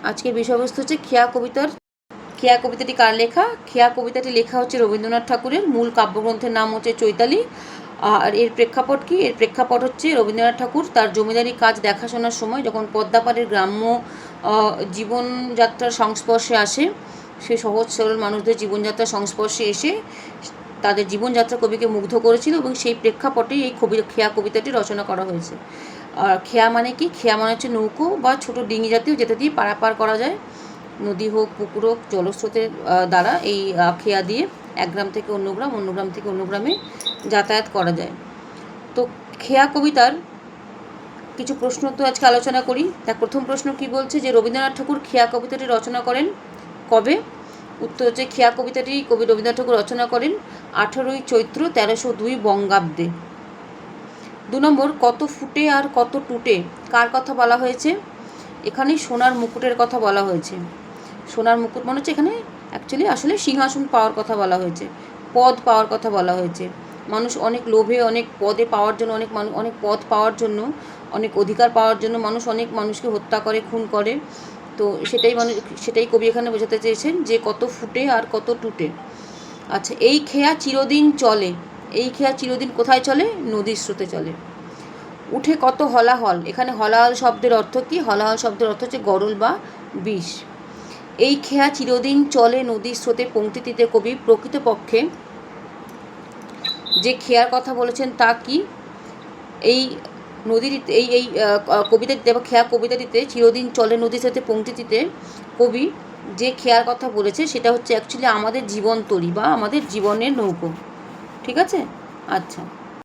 আজকের বিষয়বস্তু হচ্ছে খেয়া কবিতার। খেয়া কবিতাটি কার লেখা? খেয়া কবিতাটি লেখা হচ্ছে রবীন্দ্রনাথ ঠাকুরের। মূল কাব্যগ্রন্থের নাম হচ্ছে চৈতালি। আর এর প্রেক্ষাপট কি? এর প্রেক্ষাপট হচ্ছে রবীন্দ্রনাথ ঠাকুর তার জমিদারি কাজ দেখাশোনার সময় যখন পদ্মাপাড়ের গ্রাম্য জীবনযাত্রার সংস্পর্শে আসে, সে সহজ সরল মানুষদের জীবনযাত্রার সংস্পর্শে এসে তাদের জীবনযাত্রা কবিকে মুগ্ধ করেছিল এবং সেই প্রেক্ষাপটেই এই খেয়া কবিতাটি রচনা করা হয়েছে। আর খেয়া মানে কি? খেয়া মানে হচ্ছে নৌকো বা ছোটো ডিঙি জাতীয়, যেটা দিয়ে পারাপার করা যায়, নদী হোক, পুকুর হোক, জলস্রোতের দ্বারা এই খেয়া দিয়ে এক গ্রাম থেকে অন্য গ্রাম, অন্য গ্রাম থেকে অন্য গ্রামে যাতায়াত করা যায়। তো খেয়া কবিতার কিছু প্রশ্ন তো আজকে আলোচনা করি। তার প্রথম প্রশ্ন কি বলছে, যে রবীন্দ্রনাথ ঠাকুর খেয়া কবিতাটি রচনা করেন কবে? উত্তর হচ্ছে খেয়া কবিতাটি কবি রবীন্দ্রনাথ ঠাকুর রচনা করেন 18ই চৈত্র 1302 বঙ্গাব্দে। 2 নম্বর, কত ফুটে আর কত টুটে কার কথা বলা হয়েছে? এখানে সোনার মুকুটের কথা বলা হয়েছে। সোনার মুকুট মনে হচ্ছে এখানে আসলে সিংহাসন পাওয়ার কথা বলা হয়েছে, পদ পাওয়ার কথা বলা হয়েছে। মানুষ অনেক লোভে, অনেক পদে পাওয়ার জন্য, অনেক পদ পাওয়ার জন্য, অনেক অধিকার পাওয়ার জন্য মানুষ অনেক মানুষকে হত্যা করে, খুন করে। তো সেটাই কবি এখানে বোঝাতে চেয়েছেন, যে কত ফুটে আর কত টুটে। আচ্ছা, এই খেয়া চিরদিন চলে। এই খেয়া চিরদিন কোথায় চলে? নদীর স্রোতে চলে। উঠে কত হলাহল। এখানে হলাহল শব্দের অর্থ কি? হলাহল শব্দের অর্থ হচ্ছে গরল বা বিষ। এই খেয়া চিরদিন চলে নদীর স্রোতে পংক্তিটিতে কবি প্রকৃতপক্ষে যে খেয়ার কথা বলেছেন তা কি? এই নদীটিতে এই কবিতাটিতে বা খেয়া কবিতাটিতে চিরদিন চলে নদীর স্রোতে পংক্তিটিতে কবি যে খেয়ার কথা বলেছে সেটা হচ্ছে অ্যাকচুয়ালি আমাদের জীবন তরী বা আমাদের জীবনের নৌকো। ঠিক আছে? আচ্ছা।